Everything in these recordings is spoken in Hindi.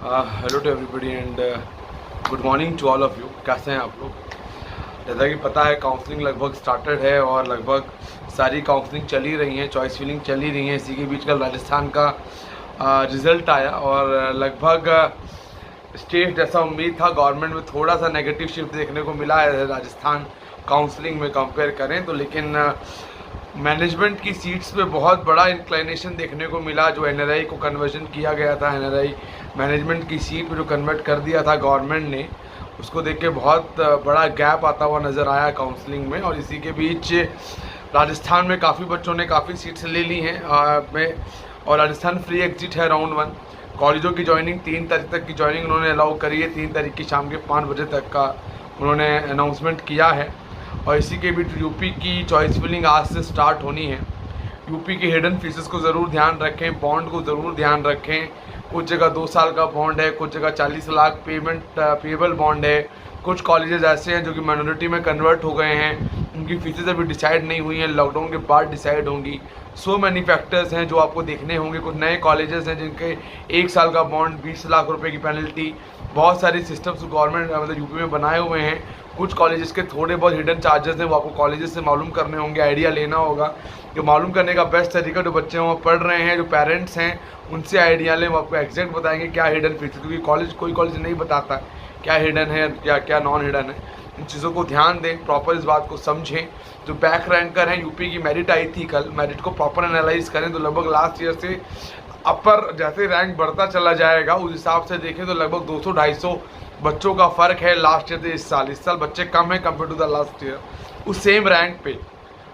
Hello to everybody and good morning to all of you. कैसे हैं आप लोग? जैसा कि पता है काउंसलिंग लगभग स्टार्टेड है और लगभग सारी काउंसलिंग चल ही रही हैं, चॉइस फिलिंग चल ही रही है। इसी के बीच कल राजस्थान का रिज़ल्ट आया और लगभग स्टेट जैसा उम्मीद था, गवर्नमेंट में थोड़ा सा नेगेटिव शिफ्ट देखने को मिला है राजस्थान काउंसलिंग में कंपेयर करें तो। लेकिन मैनेजमेंट की सीट्स पे बहुत बड़ा इंक्लाइनेशन देखने को मिला। जो एनआरआई को कन्वर्जन किया गया था, एनआरआई मैनेजमेंट की सीट पे जो कन्वर्ट कर दिया था गवर्नमेंट ने, उसको देख के बहुत बड़ा गैप आता हुआ नज़र आया काउंसलिंग में। और इसी के बीच राजस्थान में काफ़ी बच्चों ने काफ़ी सीट्स ले ली हैं और राजस्थान फ्री एग्जिट है राउंड 1। कॉलेजों की ज्वाइनिंग 3 तारीख तक की ज्वाइनिंग उन्होंने अलाउ करी है। 3 तारीख की शाम के 5 बजे तक का उन्होंने अनाउंसमेंट किया है। और इसी के बीच यूपी की चॉइस फिलिंग आज से स्टार्ट होनी है। यूपी की हिडन फीसेस को ज़रूर ध्यान रखें, बॉन्ड को ज़रूर ध्यान रखें। कुछ जगह 2 साल का बॉन्ड है, कुछ जगह 40 लाख पेबल बॉन्ड है। कुछ कॉलेजेस ऐसे हैं जो कि माइनॉरिटी में कन्वर्ट हो गए हैं, उनकी फीसेस अभी डिसाइड नहीं हुई हैं, लॉकडाउन के बाद डिसाइड होंगी। सो मैनी फैक्टर्स हैं जो आपको देखने होंगे। कुछ नए कॉलेजेस हैं जिनके 1 साल का बॉन्ड, 20 लाख रुपए की पेनल्टी, बहुत सारी सिस्टम्स गवर्नमेंट मतलब यूपी में बनाए हुए हैं। कुछ कॉलेजेस के थोड़े बहुत हिडन चार्जेस हैं, वो आपको कॉलेजेस से मालूम करने होंगे, आइडिया लेना होगा। जो मालूम करने का बेस्ट तरीका, जो बच्चे वहाँ पढ़ रहे हैं, जो पेरेंट्स हैं, उनसे आइडिया लें। वो आपको एग्जैक्ट बताएंगे क्या हिडन फीस, क्योंकि कोई कॉलेज नहीं बताता क्या हिडन है या क्या नॉन हिडन है। इन चीज़ों को ध्यान दें, प्रॉपर इस बात को समझें। जो बैक रैंकर हैं, यूपी की मेरिट आई थी कल, मेरिट को प्रॉपर एनालाइज करें तो लगभग लास्ट ईयर से अपर जैसे रैंक बढ़ता चला जाएगा उस हिसाब से देखें तो लगभग 200-250 बच्चों का फ़र्क है लास्ट ईयर से इस साल बच्चे कम है compare to the last year उस सेम रैंक पे।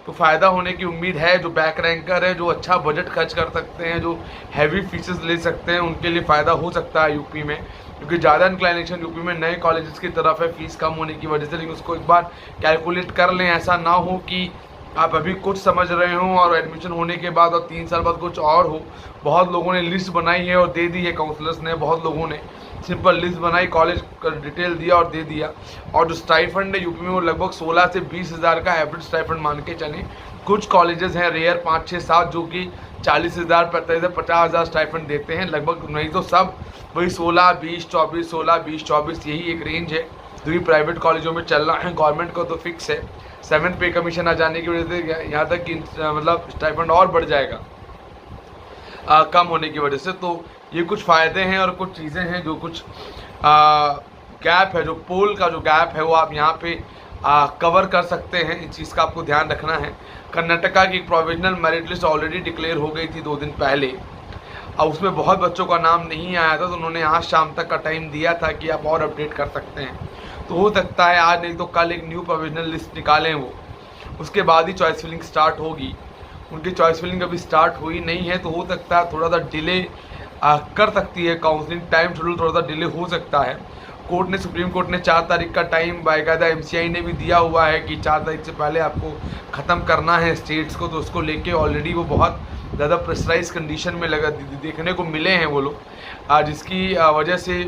तो फ़ायदा होने की उम्मीद है। जो बैक रैंकर है, जो अच्छा बजट खर्च कर सकते हैं, जो हैवी फीसेस ले सकते हैं, उनके लिए फ़ायदा हो सकता है यूपी में, क्योंकि ज़्यादा इंक्लाइनेशन यूपी में नए कॉलेजेस की तरफ है फीस कम होने की वजह से। लेकिन उसको एक बार कैलकुलेट कर लें, ऐसा ना हो कि आप अभी कुछ समझ रहे हो और एडमिशन होने के बाद और 3 साल बाद कुछ और हो। बहुत लोगों ने लिस्ट बनाई है और दे दी है, काउंसलर्स ने, बहुत लोगों ने सिंपल लिस्ट बनाई, कॉलेज का डिटेल दिया और दे दिया। और जो स्टाइफंड है यूपी में वो लगभग 16 से 20 हज़ार का एवरेज स्टाइफंड मान के चलें। कुछ कॉलेजेस हैं रेयर 5, 6, 7 जो कि 40 हज़ार, 45 हज़ार, 50 हज़ार स्टाइफंड देते हैं लगभग। नहीं तो सब वही 16, 20, 24, 16, 20, 24 यही एक रेंज है जो कि प्राइवेट कॉलेजों में चल रहा है। गवर्नमेंट को तो फिक्स है। 7th पे कमीशन आ जाने की वजह से यहाँ तक कि मतलब स्टाइफंड और बढ़ जाएगा कम होने की वजह से। तो ये कुछ फ़ायदे हैं और कुछ चीज़ें हैं जो कुछ गैप है, जो पोल का जो गैप है वो आप यहाँ पे कवर कर सकते हैं। इस चीज़ का आपको ध्यान रखना है। कर्नाटका की provisional merit list already declare हो गई थी 2 दिन पहले। अब उसमें बहुत बच्चों का नाम नहीं आया था, तो उन्होंने आज शाम तक का टाइम दिया था कि आप और अपडेट कर सकते हैं। तो हो सकता है आज नहीं तो कल एक न्यू प्रोविजनल लिस्ट निकालें वो, उसके बाद ही चॉइस फिलिंग स्टार्ट होगी। उनकी चॉइस फिलिंग अभी स्टार्ट हुई नहीं है, तो हो सकता है थोड़ा सा डिले कर सकती है काउंसलिंग। टाइम शेड्यूल थोड़ा सा डिले हो सकता है। सुप्रीम कोर्ट ने 4 तारीख का टाइम बाकायदा एमसीआई ने भी दिया हुआ है कि 4 तारीख से पहले आपको ख़त्म करना है स्टेट्स को। तो उसको लेके ऑलरेडी वो बहुत ज़्यादा प्रेशराइज कंडीशन में देखने को मिले हैं वो लोग, जिसकी वजह से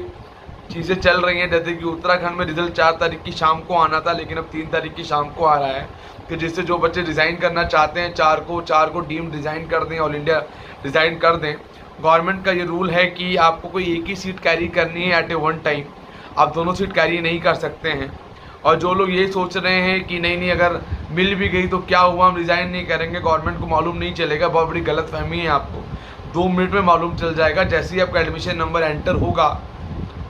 चीज़ें चल रही हैं। जैसे कि उत्तराखंड में रिजल्ट 4 तारीख की शाम को आना था, लेकिन अब 3 तारीख की शाम को आ रहा है। कि जिससे जो बच्चे डिज़ाइन करना चाहते हैं 4 को डीम डिज़ाइन कर दें, ऑल इंडिया डिज़ाइन कर दें। गवर्नमेंट का ये रूल है कि आपको कोई एक ही सीट कैरी करनी है एट ए वन टाइम, आप दोनों सीट कैरी नहीं कर सकते हैं। और जो लोग ये सोच रहे हैं कि नहीं अगर मिल भी गई तो क्या हुआ, हम डिज़ाइन नहीं करेंगे, गवर्नमेंट को मालूम नहीं चलेगा, बहुत बड़ी गलत फहमी है। आपको 2 मिनट में मालूम चल जाएगा। जैसे ही आपका एडमिशन नंबर एंटर होगा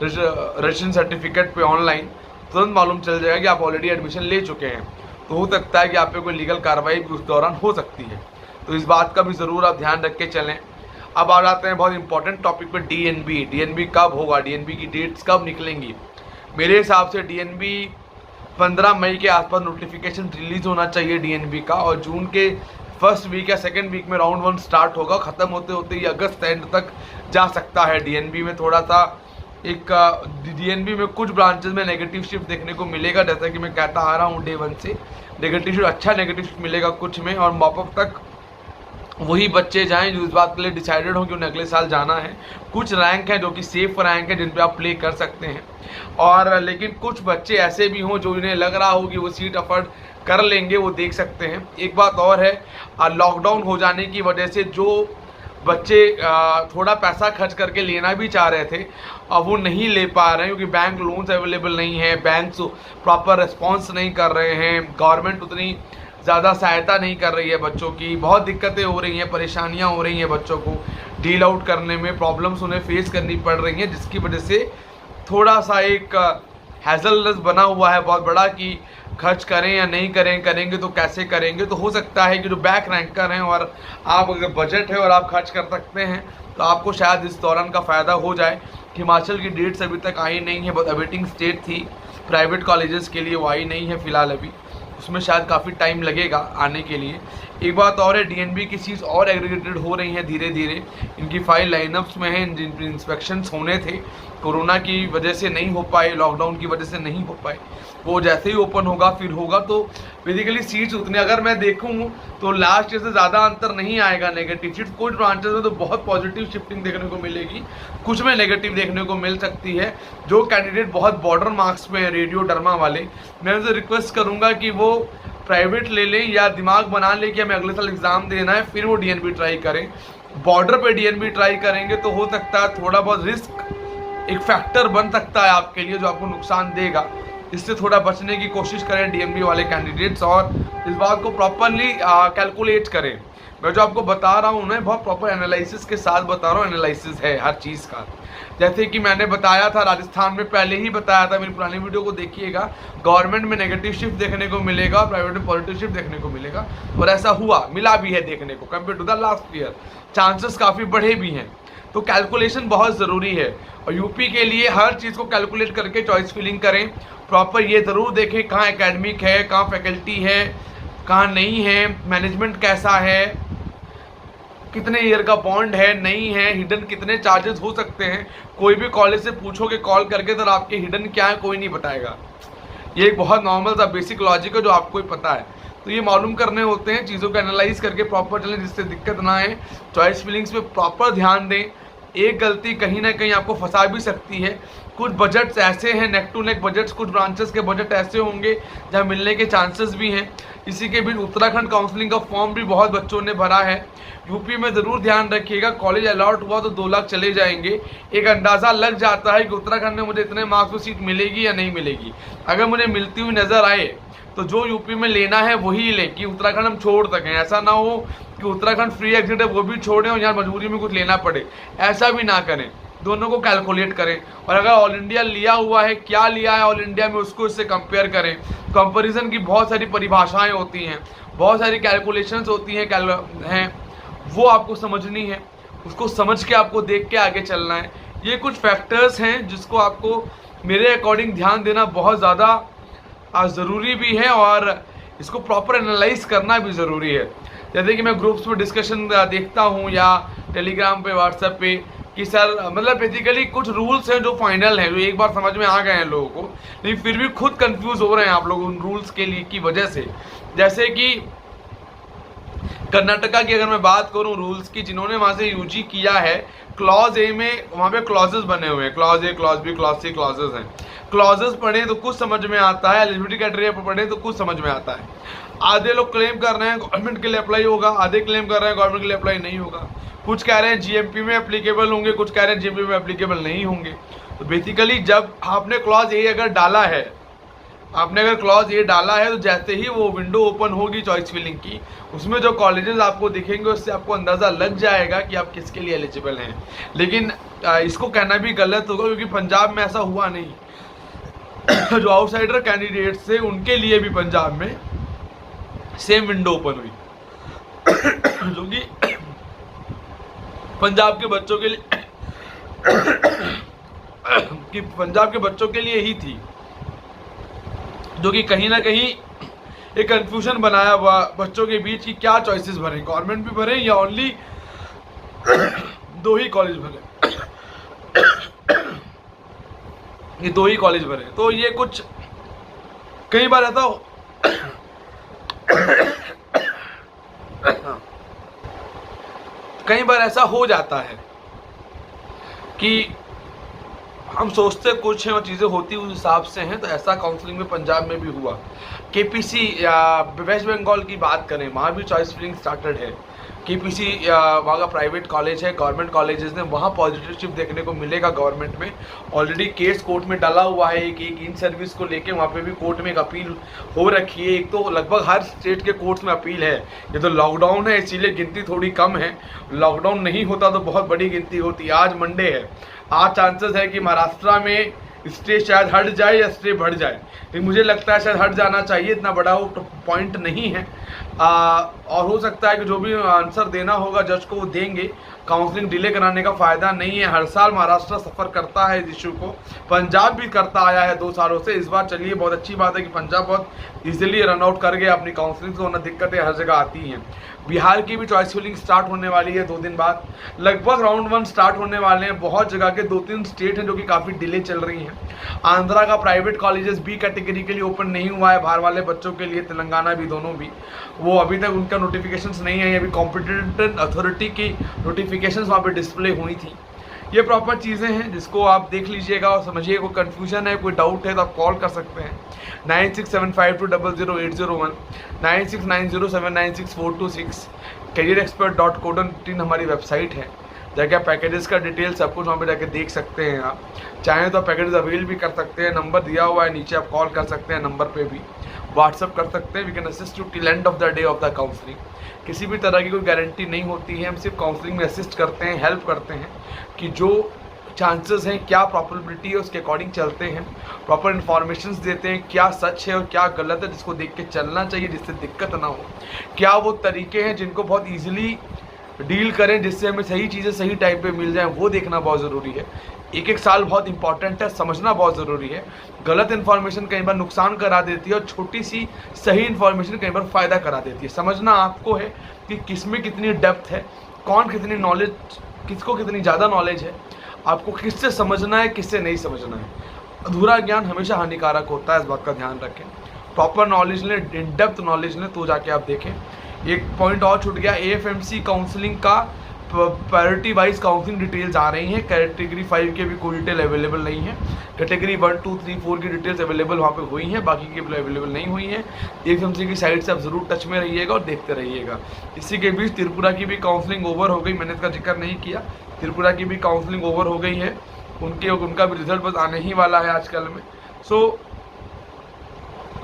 रजिस्ट्रेशन सर्टिफिकेट पे ऑनलाइन, तुरंत मालूम चल जाएगा कि आप ऑलरेडी एडमिशन ले चुके हैं। तो हो सकता है कि आप पे कोई लीगल कार्रवाई भी उस दौरान हो सकती है। तो इस बात का भी ज़रूर आप ध्यान रख के चलें। अब आ जाते हैं बहुत इंपॉर्टेंट टॉपिक पे, डीएनबी कब होगा, डीएनबी की डेट्स कब निकलेंगी। मेरे हिसाब से डीएनबी 15 मई के आसपास नोटिफिकेशन रिलीज़ होना चाहिए डीएनबी का, और जून के फर्स्ट वीक या सेकेंड वीक में राउंड 1 स्टार्ट होगा। ख़त्म होते होते ही अगस्त एंड तक जा सकता है। डीएनबी में थोड़ा सा डीएनबी में कुछ ब्रांचेस में नेगेटिव शिफ्ट देखने को मिलेगा, जैसा कि मैं कहता आ रहा हूँ डे 1 से। नेगेटिव शिफ्ट, अच्छा नेगेटिव शिफ्ट मिलेगा कुछ में, और मॉपअप तक वही बच्चे जाएं जो इस बात के लिए डिसाइडेड हो कि उन्हें अगले साल जाना है। कुछ रैंक हैं जो कि सेफ रैंक है जिन पे आप प्ले कर सकते हैं, और लेकिन कुछ बच्चे ऐसे भी हों जो इन्हें लग रहा हो कि वो सीट अफोर्ड कर लेंगे, वो देख सकते हैं। एक बात और है, लॉकडाउन हो जाने की वजह से जो बच्चे थोड़ा पैसा खर्च करके लेना भी चाह रहे थे, अब वो नहीं ले पा रहे हैं क्योंकि बैंक लोन्स अवेलेबल नहीं है, बैंक प्रॉपर रिस्पॉन्स नहीं कर रहे हैं, गवर्नमेंट उतनी ज़्यादा सहायता नहीं कर रही है बच्चों की, बहुत दिक्कतें हो रही हैं, परेशानियां हो रही हैं, बच्चों को डील आउट करने में प्रॉब्लम्स उन्हें फेस करनी पड़ रही हैं, जिसकी वजह से थोड़ा सा एक हैजलनेस बना हुआ है बहुत बड़ा कि खर्च करें या नहीं करें, करेंगे तो कैसे करेंगे। तो हो सकता है कि जो बैक रैंकर हैं और आप अगर बजट है और आप खर्च कर सकते हैं तो आपको शायद इस दौरान का फ़ायदा हो जाए। हिमाचल की डेट्स अभी तक आई नहीं है, बहुत अवेटिंग स्टेट थी प्राइवेट कॉलेजेस के लिए, वो आई नहीं है फ़िलहाल अभी, उसमें शायद काफ़ी टाइम लगेगा आने के लिए। एक बात और है, डीएनबी की सीट्स और एग्रीगेटेड हो रही हैं धीरे धीरे, इनकी फाइल लाइनअप्स में हैं, जिन पर इंस्पेक्शंस होने थे कोरोना की वजह से नहीं हो पाए, लॉकडाउन की वजह से नहीं हो पाए, वो जैसे ही ओपन होगा फिर होगा। तो बेसिकली सीट्स उतने अगर मैं देखूँ तो लास्ट ईयर से ज़्यादा अंतर नहीं आएगा नेगेटिव सीट्स। कुछ ब्रांचेस में तो बहुत पॉजिटिव शिफ्टिंग देखने को मिलेगी, कुछ में नेगेटिव देखने को मिल सकती है। जो कैंडिडेट बहुत बॉर्डर मार्क्स में है रेडियो डर्मा वाले, मैं उनसे रिक्वेस्ट करूँगा कि वो प्राइवेट ले लें या दिमाग बना लें कि हमें अगले साल एग्ज़ाम देना है, फिर वो डीएनबी ट्राई करें। बॉर्डर पे डीएनबी ट्राई करेंगे तो हो सकता है थोड़ा बहुत रिस्क एक फैक्टर बन सकता है आपके लिए, जो आपको नुकसान देगा। इससे थोड़ा बचने की कोशिश करें डीएनबी वाले कैंडिडेट्स, और इस बात को प्रॉपरली कैलकुलेट करें। मैं जो आपको बता रहा हूँ ना, बहुत प्रॉपर एनालिसिस के साथ बता रहा हूँ, एनालिसिस है हर चीज़ का। जैसे कि मैंने बताया था राजस्थान में, पहले ही बताया था, मेरी पुरानी वीडियो को देखिएगा, गवर्नमेंट में नेगेटिव शिफ्ट देखने को मिलेगा और प्राइवेट में पॉजिटिव शिफ्ट देखने को मिलेगा, और ऐसा हुआ, मिला भी है देखने को compare to the last year, chances काफ़ी बढ़े भी हैं। तो कैलकुलेशन बहुत ज़रूरी है, और यूपी के लिए हर चीज़ को कैलकुलेट करके चॉइस फिलिंग करें। प्रॉपर ये ज़रूर देखें कहाँ एकेडमिक है, कहाँ फैकल्टी है, कहाँ नहीं है, मैनेजमेंट कैसा है, कितने ईयर का बॉन्ड है, नहीं है, हिडन कितने चार्जेस हो सकते हैं। कोई भी कॉलेज से पूछोगे कॉल करके तो आपके हिडन क्या है कोई नहीं बताएगा। ये एक बहुत नॉर्मल सा बेसिक लॉजिक है जो आपको ही पता है। तो ये मालूम करने होते हैं, चीज़ों को एनालाइज करके प्रॉपर चलें जिससे दिक्कत ना आए। चॉइस फिलिंग्स पे प्रॉपर ध्यान दें, एक गलती कहीं ना कहीं आपको फंसा भी सकती है। कुछ बजट्स ऐसे हैं नेक टू नेक बजट्स, कुछ ब्रांचेस के बजट ऐसे होंगे जहां मिलने के चांसेस भी हैं। इसी के बीच उत्तराखंड काउंसलिंग का फॉर्म भी बहुत बच्चों ने भरा है। यूपी में ज़रूर ध्यान रखिएगा, कॉलेज अलॉट हुआ तो 2 लाख चले जाएंगे। एक अंदाज़ा लग जाता है कि उत्तराखंड में मुझे इतने मार्क्स में सीट मिलेगी या नहीं मिलेगी। अगर मुझे मिलती हुई नज़र आए तो जो यूपी में लेना है वही लें, कि उत्तराखंड हम छोड़ सकें। ऐसा ना हो कि उत्तराखंड फ्री एग्जिट है वो भी छोड़ें और यहाँ मजबूरी में कुछ लेना पड़े, ऐसा भी ना करें। दोनों को कैलकुलेट करें, और अगर ऑल इंडिया लिया हुआ है, क्या लिया है ऑल इंडिया में, उसको इससे कंपेयर करें। कंपैरिजन की बहुत सारी परिभाषाएं होती हैं, बहुत सारी कैलकुलेशंस होती हैं, वो आपको समझनी है, उसको समझ के आपको देख के आगे चलना है। ये कुछ फैक्टर्स हैं जिसको आपको मेरे अकॉर्डिंग ध्यान देना बहुत ज़्यादा ज़रूरी भी है, और इसको प्रॉपर एनालाइज करना भी ज़रूरी है। जैसे कि मैं ग्रुप्स में डिस्कशन देखता हूँ या टेलीग्राम पे, व्हाट्सएप पे, कि सर मतलब बेसिकली कुछ रूल्स हैं जो फाइनल हैं, जो एक बार समझ में आ गए हैं लोगों को, लेकिन फिर भी खुद कंफ्यूज हो रहे हैं आप लोग उन रूल्स के लिए की वजह से। जैसे कि कर्नाटका की अगर मैं बात करूं रूल्स की, जिन्होंने वहां से यूजी किया है, क्लॉज ए में वहां पे क्लॉजेस बने हुए हैं, clause A, clause B, clause C clauses हैं। क्लॉजेस पढ़े तो कुछ समझ में आता है, एलिजिबिलिटी क्राइटेरिया पर पढ़े तो कुछ समझ में आता है। आधे लोग क्लेम कर रहे हैं गवर्नमेंट के लिए अप्लाई होगा, आधे क्लेम कर रहे हैं गवर्नमेंट के लिए अप्लाई नहीं होगा। कुछ कह रहे हैं जीएमपी में एप्लीकेबल होंगे, कुछ कह रहे हैं जीएमपी में एप्लीकेबल नहीं होंगे। तो बेसिकली जब आपने क्लॉज ए अगर डाला है, आपने अगर क्लॉज ए डाला है, तो जैसे ही वो विंडो ओपन होगी चॉइस फिलिंग की, उसमें जो कॉलेजेस आपको दिखेंगे उससे आपको अंदाज़ा लग जाएगा कि आप किसके लिए एलिजिबल हैं। लेकिन इसको कहना भी गलत होगा, क्योंकि पंजाब में ऐसा हुआ नहीं। जो आउटसाइडर कैंडिडेट्स थे उनके लिए भी पंजाब में सेम विंडो ओपन हुई, जो कि पंजाब के बच्चों के लिए कि पंजाब के बच्चों के लिए ही थी, जो कि कहीं ना कहीं एक कंफ्यूजन बनाया हुआ बच्चों के बीच कि क्या चॉइसेस भरें, गवर्नमेंट भी भरें या ओनली 2 ही कॉलेज भरें, ये 2 ही कॉलेज भरें। तो ये कुछ कई बार ऐसा कई बार ऐसा हो जाता है कि हम सोचते कुछ हैं और चीज़ें होती उस हिसाब से हैं। तो ऐसा काउंसलिंग में पंजाब में भी हुआ। केपीसी या वेस्ट बंगाल की बात करें, वहाँ भी चॉइस फिलिंग स्टार्टेड है। KPC वहाँ का प्राइवेट कॉलेज है, गवर्नमेंट कॉलेजेस ने, वहाँ पॉजिटिव शिफ्ट देखने को मिलेगा गवर्नमेंट में। ऑलरेडी केस कोर्ट में डाला हुआ है कि एक इन सर्विस को लेके वहाँ पे भी कोर्ट में एक अपील हो रखी है। एक तो लगभग हर स्टेट के कोर्ट्स में अपील है। ये तो लॉकडाउन है इसीलिए गिनती थोड़ी कम है, लॉकडाउन नहीं होता तो बहुत बड़ी गिनती होती। आज मंडे है, आज चांसेस है कि महाराष्ट्र में स्टे शायद हट जाए या स्टे बढ़ जाए, लेकिन मुझे लगता है शायद हट जाना चाहिए, इतना बड़ा वो पॉइंट नहीं है। और हो सकता है कि जो भी आंसर देना होगा जज को वो देंगे। काउंसलिंग डिले कराने का फ़ायदा नहीं है। हर साल महाराष्ट्र सफ़र करता है इस इशू को, पंजाब भी करता आया है 2 सालों से। इस बार चलिए बहुत अच्छी बात है कि पंजाब बहुत इजीली रन आउट कर गया अपनी काउंसलिंग से, वरना दिक्कतें हर जगह आती हैं। बिहार की भी चॉइस फिलिंग स्टार्ट होने वाली है 2 दिन बाद, लगभग राउंड 1 स्टार्ट होने वाले हैं। बहुत जगह के 2-3 स्टेट हैं जो कि काफ़ी डिले चल रही हैं। आंध्रा का प्राइवेट कॉलेजेस बी कैटेगरी के लिए ओपन नहीं हुआ है, बाहर वाले बच्चों के लिए, तेलंगाना भी, दोनों भी। वो अभी तक उनका नोटिफिकेशंस नहीं है, अभी कॉम्पिटेंट अथॉरिटी की नोटिफिकेशंस वहाँ पे डिस्प्ले हुई थी। ये प्रॉपर चीज़ें हैं जिसको आप देख लीजिएगा और समझिए। कोई कन्फ्यूजन है, कोई डाउट है तो आप कॉल कर सकते हैं 9675200801, 9690796426। careerexpert.co.in हमारी वेबसाइट है, जाके आप पैकेजेस का डिटेल सब कुछ वहाँ पे जाके देख सकते हैं। आप चाहें तो आप पैकेजेस अवेल भी कर सकते हैं। नंबर दिया हुआ है नीचे, आप कॉल कर सकते हैं, नंबर पे भी व्हाट्सअप कर सकते हैं। We can assist you till end of the day of the counselling. किसी भी तरह की कोई गारंटी नहीं होती है, हम सिर्फ काउंसलिंग में असिस्ट करते हैं, हेल्प करते हैं कि जो चांसेस हैं, क्या प्रॉबिलिटी है, उसके अकॉर्डिंग चलते हैं। प्रॉपर इन्फॉर्मेशंस देते हैं, क्या सच है और क्या गलत है, जिसको देख के चलना चाहिए जिससे दिक्कत ना हो। क्या वो तरीके हैं जिनको बहुत ईजिली डील करें जिससे हमें सही चीज़ें सही टाइम पे मिल जाएं, वो देखना बहुत ज़रूरी है। एक साल बहुत इंपॉर्टेंट है, समझना बहुत ज़रूरी है। गलत इन्फॉर्मेशन कई बार नुकसान करा देती है और छोटी सी सही इन्फॉर्मेशन कई बार फ़ायदा करा देती है। समझना आपको है कि किस में कितनी डेप्थ है, कौन कितनी नॉलेज, किसको कितनी ज़्यादा नॉलेज है, आपको किससे समझना है, किससे नहीं समझना है। अधूरा ज्ञान हमेशा हानिकारक होता है, इस बात का ध्यान रखें। प्रॉपर नॉलेज लें, इन डेप्थ नॉलेज लें, तो जाके आप देखें। एक पॉइंट और छूट गया, AFMC काउंसलिंग का प्रायोरिटी वाइज काउंसलिंग डिटेल्स आ रही हैं। कैटेगरी 5 के भी कोई डिटेल अवेलेबल नहीं है। कैटेगरी 1, 2, 3, 4 की डिटेल्स अवेलेबल वहाँ पे हुई हैं, बाकी की अवेलेबल नहीं हुई हैं। AFMC की साइट से आप ज़रूर टच में रहिएगा और देखते रहिएगा। इसी के बीच त्रिपुरा की भी काउंसलिंग ओवर हो गई, मैंने इसका जिक्र नहीं किया। त्रिपुरा की भी काउंसलिंग ओवर हो गई है, उनका भी रिजल्ट बस आने ही वाला है आजकल में। सो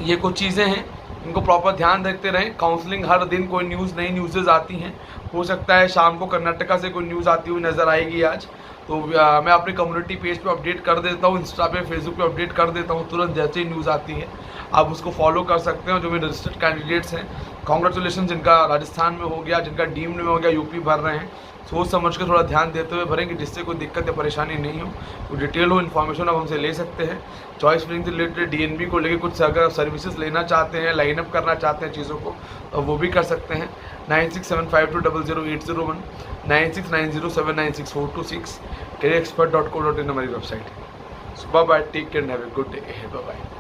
ये कुछ चीज़ें हैं, इनको प्रॉपर ध्यान रखते रहें। काउंसलिंग हर दिन कोई नई न्यूज़ेज़ आती हैं। हो सकता है शाम को कर्नाटका से कोई न्यूज़ आती हुई नज़र आएगी आज, तो मैं अपनी कम्युनिटी पेज पे अपडेट कर देता हूँ, इंस्टा पे, फेसबुक पे अपडेट कर देता हूँ तुरंत जैसे ही न्यूज़ आती है। आप उसको फॉलो कर सकते हो। जो मेरे रजिस्टर्ड कैंडिडेट्स हैं, कॉन्ग्रेचुलेसन, जिनका राजस्थान में हो गया, जिनका डीम्ड में हो गया, यूपी भर रहे हैं, सोच समझ के थोड़ा ध्यान देते हुए भरेंगे, जिससे कोई दिक्कत या परेशानी नहीं हो। कोई डिटेल हो, इन्फॉर्मेशन आप हमसे ले सकते हैं। चॉइस फिलिंग से रिलेटेड DNB को लेकर कुछ अगर सर्विसेज लेना चाहते हैं, लाइनअप करना चाहते हैं चीज़ों को, तो वो भी कर सकते हैं। 9675200801, 9690796426, careerexpert.co.in हमारी वेबसाइट है। सुबह bye, take care and have a good day. Bye bye.